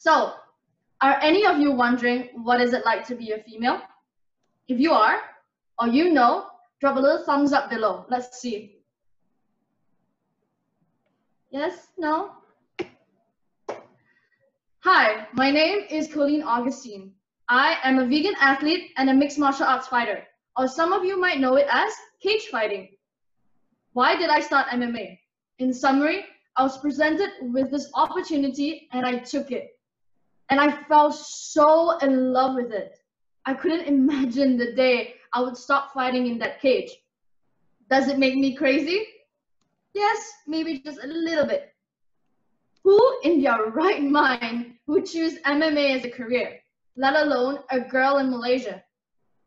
So, are any of you wondering what is it like to be a female? If you are, or you know, drop a little thumbs up below. Let's see. Yes? No? Hi, my name is Colleen Augustin. I am a vegan athlete and a mixed martial arts fighter, or some of you might know it as cage fighting. Why did I start MMA? In summary, I was presented with this opportunity and I took it. And I fell so in love with it. I couldn't imagine the day I would stop fighting in that cage. Does it make me crazy? Yes, maybe just a little bit. Who in their right mind would choose MMA as a career, let alone a girl in Malaysia?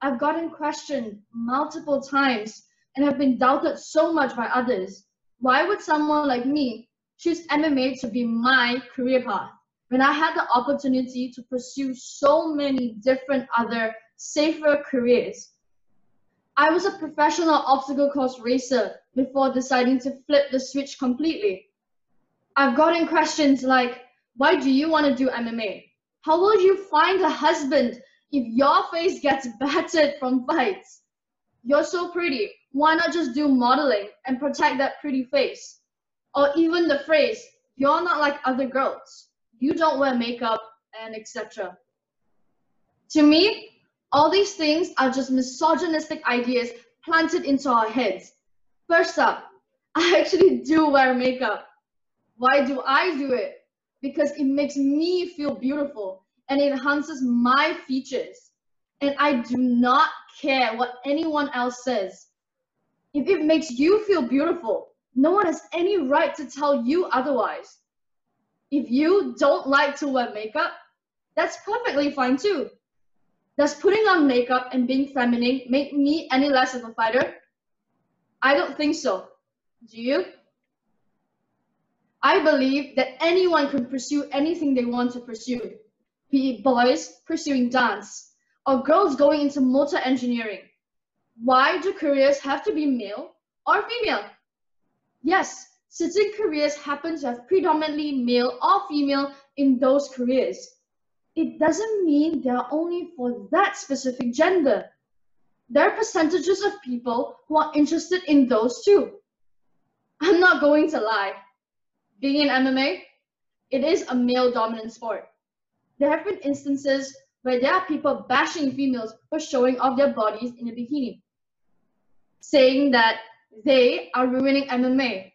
I've gotten questioned multiple times and have been doubted so much by others. Why would someone like me choose MMA to be my career path when I had the opportunity to pursue so many different other safer careers? I was a professional obstacle course racer before deciding to flip the switch completely. I've gotten questions like, why do you want to do MMA? How will you find a husband if your face gets battered from fights? You're so pretty, why not just do modeling and protect that pretty face? Or even the phrase, you're not like other girls, you don't wear makeup, and etc. To me, all these things are just misogynistic ideas planted into our heads. First up, I actually do wear makeup. Why do I do it? Because it makes me feel beautiful and it enhances my features. And I do not care what anyone else says. If it makes you feel beautiful, no one has any right to tell you otherwise. If you don't like to wear makeup, that's perfectly fine too. Does putting on makeup and being feminine make me any less of a fighter? I don't think so. Do you? I believe that anyone can pursue anything they want to pursue, be it boys pursuing dance or girls going into motor engineering. Why do careers have to be male or female? Yes, certain careers happen to have predominantly male or female in those careers. It doesn't mean they are only for that specific gender. There are percentages of people who are interested in those too. I'm not going to lie. Being in MMA, it is a male-dominant sport. There have been instances where there are people bashing females for showing off their bodies in a bikini, saying that they are ruining MMA.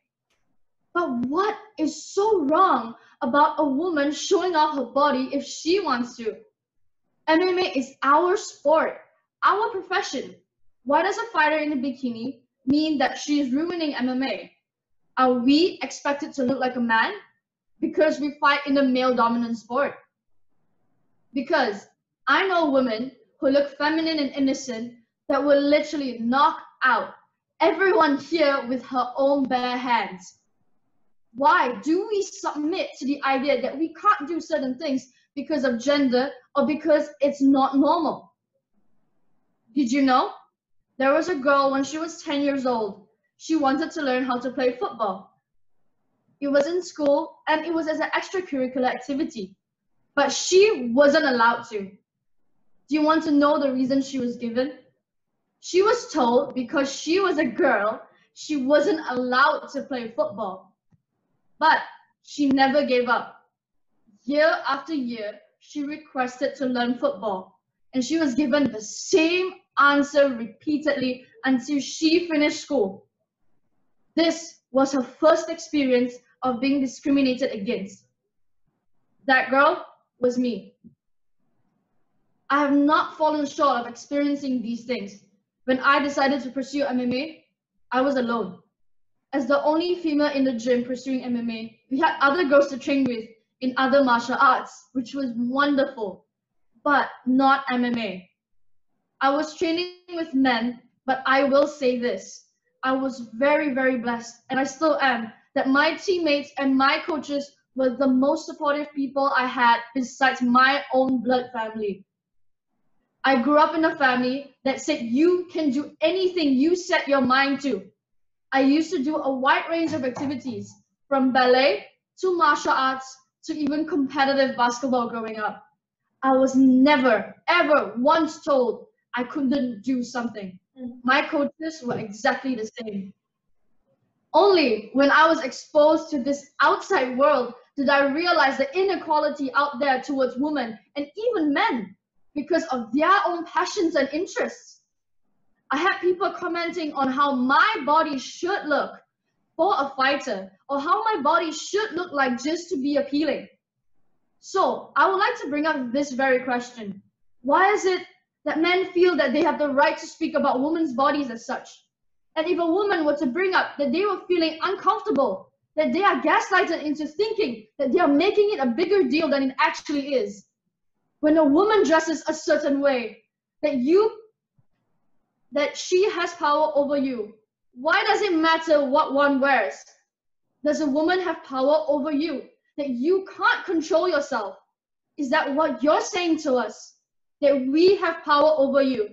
But what is so wrong about a woman showing off her body if she wants to? MMA is our sport, our profession. Why does a fighter in a bikini mean that she is ruining MMA? Are we expected to look like a man because we fight in a male-dominant sport? Because I know women who look feminine and innocent that will literally knock out everyone here with her own bare hands. Why do we submit to the idea that we can't do certain things because of gender or because it's not normal? Did you know? There was a girl when she was 10 years old. She wanted to learn how to play football. It was in school and it was as an extracurricular activity, but she wasn't allowed to. Do you want to know the reason she was given? She was told because she was a girl, she wasn't allowed to play football. But she never gave up. Year after year, she requested to learn football, and she was given the same answer repeatedly until she finished school. This was her first experience of being discriminated against. That girl was me. I have not fallen short of experiencing these things. When I decided to pursue MMA, I was alone. As the only female in the gym pursuing MMA, we had other girls to train with in other martial arts, which was wonderful, but not MMA. I was training with men, but I will say this. I was very, very blessed, and I still am, that my teammates and my coaches were the most supportive people I had besides my own blood family. I grew up in a family that said you can do anything you set your mind to. I used to do a wide range of activities, from ballet to martial arts to even competitive basketball growing up. I was never, ever once told I couldn't do something. My coaches were exactly the same. Only when I was exposed to this outside world did I realize the inequality out there towards women and even men because of their own passions and interests. I had people commenting on how my body should look for a fighter or how my body should look like just to be appealing. So I would like to bring up this very question. Why is it that men feel that they have the right to speak about women's bodies as such? And if a woman were to bring up that they were feeling uncomfortable, that they are gaslighted into thinking that they are making it a bigger deal than it actually is. When a woman dresses a certain way, that she has power over you. Why does it matter what one wears? Does a woman have power over you? That you can't control yourself? Is that what you're saying to us? That we have power over you?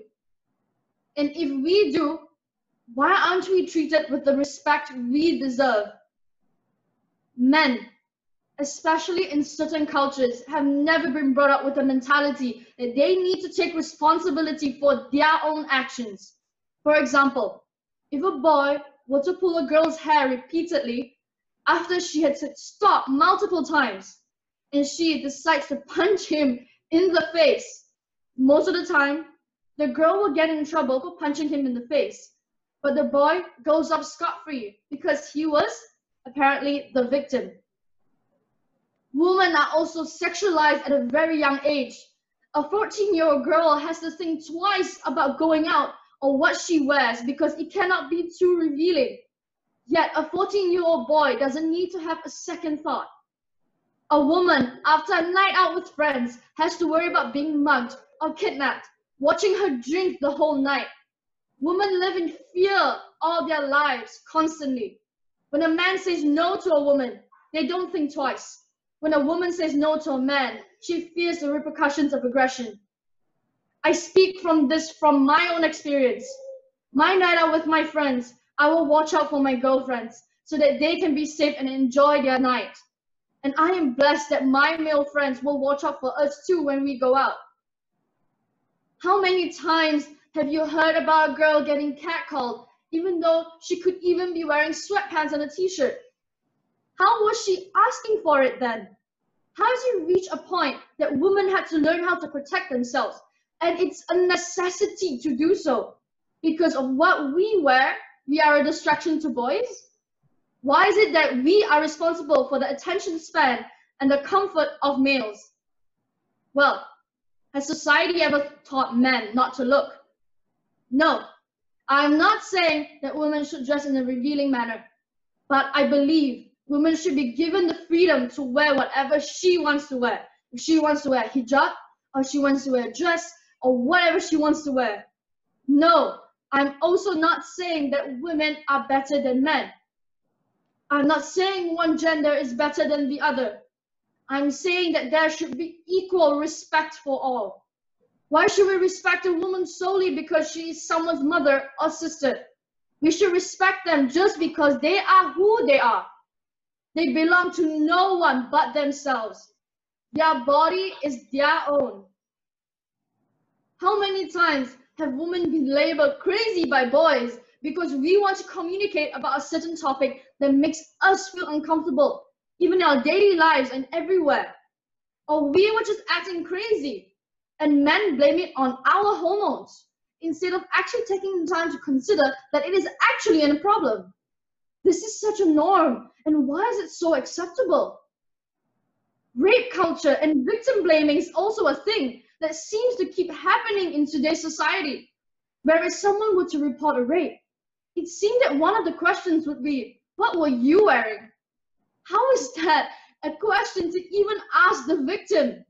And if we do, why aren't we treated with the respect we deserve? Men, especially in certain cultures, have never been brought up with the mentality that they need to take responsibility for their own actions. For example, if a boy were to pull a girl's hair repeatedly after she had said stop multiple times and she decides to punch him in the face, most of the time, the girl will get in trouble for punching him in the face. But the boy goes off scot-free because he was apparently the victim. Women are also sexualized at a very young age. A 14-year-old girl has to think twice about going out or what she wears because it cannot be too revealing. Yet a 14-year-old boy doesn't need to have a second thought. A woman, after a night out with friends, has to worry about being mugged or kidnapped, watching her drink the whole night. Women live in fear all their lives, constantly. When a man says no to a woman, they don't think twice. When a woman says no to a man, she fears the repercussions of aggression. I speak from my own experience. My night out with my friends, I will watch out for my girlfriends so that they can be safe and enjoy their night. And I am blessed that my male friends will watch out for us too when we go out. How many times have you heard about a girl getting catcalled even though she could even be wearing sweatpants and a t-shirt? How was she asking for it then? How does it reach a point that women had to learn how to protect themselves? And it's a necessity to do so. Because of what we wear, we are a distraction to boys? Why is it that we are responsible for the attention span and the comfort of males? Well, has society ever taught men not to look? No, I'm not saying that women should dress in a revealing manner, but I believe women should be given the freedom to wear whatever she wants to wear. If she wants to wear a hijab, or she wants to wear a dress, or whatever she wants to wear. No, I'm also not saying that women are better than men. I'm not saying one gender is better than the other. I'm saying that there should be equal respect for all. Why should we respect a woman solely because she is someone's mother or sister? We should respect them just because they are who they are. They belong to no one but themselves. Their body is their own. How many times have women been labeled crazy by boys because we want to communicate about a certain topic that makes us feel uncomfortable, even in our daily lives and everywhere? Or we were just acting crazy, and men blame it on our hormones, instead of actually taking the time to consider that it is actually a problem. This is such a norm, and why is it so acceptable? Rape culture and victim blaming is also a thing that seems to keep happening in today's society. Where if someone were to report a rape, it seemed that one of the questions would be, what were you wearing? How is that a question to even ask the victim?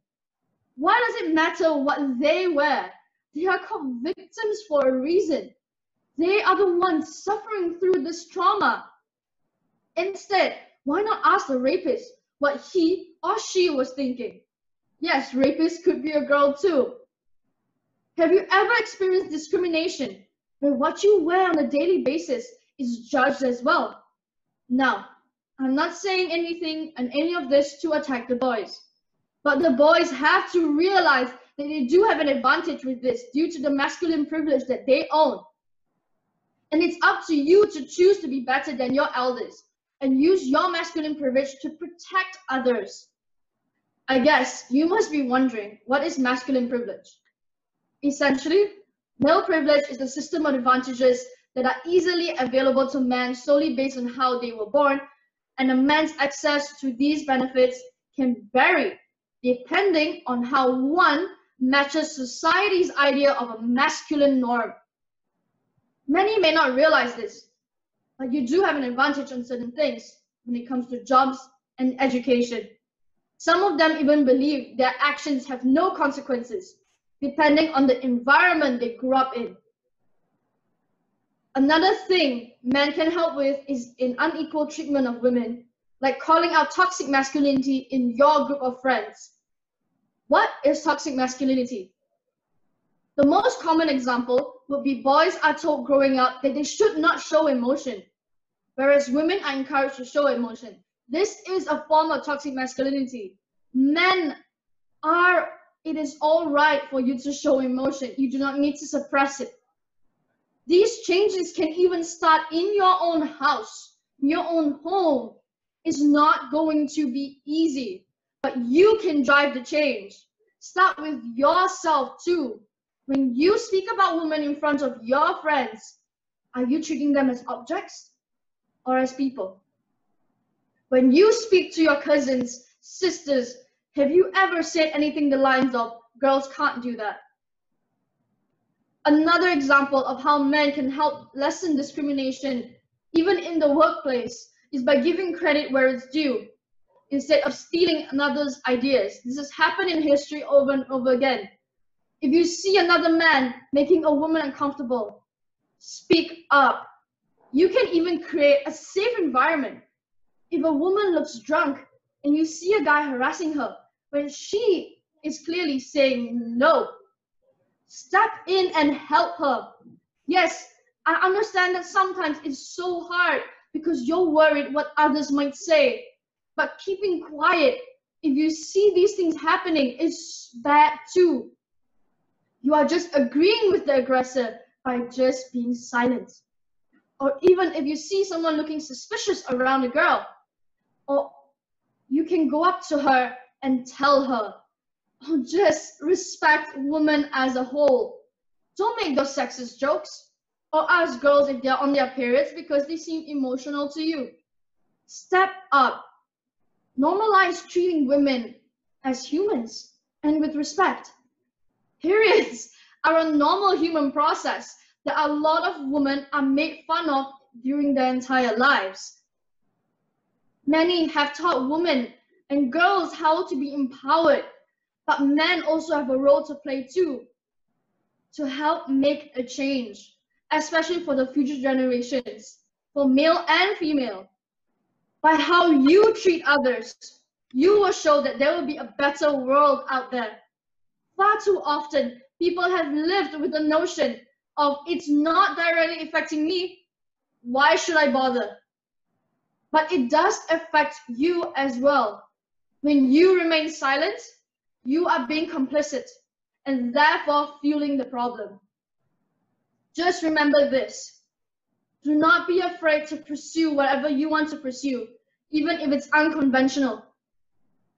Why does it matter what they wear? They are called victims for a reason. They are the ones suffering through this trauma. Instead, why not ask the rapist what he or she was thinking? Yes, rapists could be a girl too. Have you ever experienced discrimination where what you wear on a daily basis is judged as well? Now, I'm not saying anything and any of this to attack the boys, but the boys have to realize that they do have an advantage with this due to the masculine privilege that they own. And it's up to you to choose to be better than your elders and use your masculine privilege to protect others. I guess you must be wondering, what is masculine privilege? Essentially, male privilege is the system of advantages that are easily available to men solely based on how they were born, and a man's access to these benefits can vary depending on how one matches society's idea of a masculine norm. Many may not realize this, but you do have an advantage on certain things when it comes to jobs and education. Some of them even believe their actions have no consequences, depending on the environment they grew up in. Another thing men can help with is in unequal treatment of women, like calling out toxic masculinity in your group of friends. What is toxic masculinity? The most common example would be boys are told growing up that they should not show emotion, whereas women are encouraged to show emotion. This is a form of toxic masculinity. Men are, it is all right for you to show emotion. You do not need to suppress it. These changes can even start in your own house, your own home. It's not going to be easy, but you can drive the change. Start with yourself too. When you speak about women in front of your friends, are you treating them as objects or as people? When you speak to your cousins, sisters, have you ever said anything the lines of, girls can't do that? Another example of how men can help lessen discrimination, even in the workplace, is by giving credit where it's due, instead of stealing another's ideas. This has happened in history over and over again. If you see another man making a woman uncomfortable, speak up. You can even create a safe environment. If a woman looks drunk and you see a guy harassing her when she is clearly saying no, step in and help her. Yes, I understand that sometimes it's so hard because you're worried what others might say, but keeping quiet, if you see these things happening, is bad too. You are just agreeing with the aggressor by just being silent. Or even if you see someone looking suspicious around a girl, or you can go up to her and tell her, or just respect women as a whole. Don't make those sexist jokes, or ask girls if they're on their periods because they seem emotional to you. Step up. Normalize treating women as humans and with respect. Periods are a normal human process that a lot of women are made fun of during their entire lives. Many have taught women and girls how to be empowered, but men also have a role to play too, to help make a change, especially for the future generations, for male and female. By how you treat others, you will show that there will be a better world out there. Far too often, people have lived with the notion of it's not directly affecting me, why should I bother? But it does affect you as well. When you remain silent, you are being complicit and therefore fueling the problem. Just remember this. Do not be afraid to pursue whatever you want to pursue, even if it's unconventional.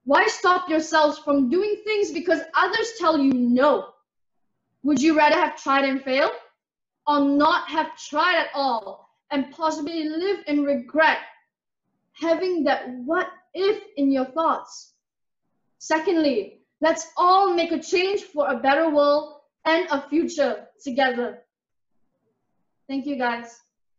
Why stop yourselves from doing things because others tell you no? Would you rather have tried and failed, or not have tried at all and possibly live in regret, having that what if in your thoughts? Secondly, let's all make a change for a better world and a future together. Thank you, guys.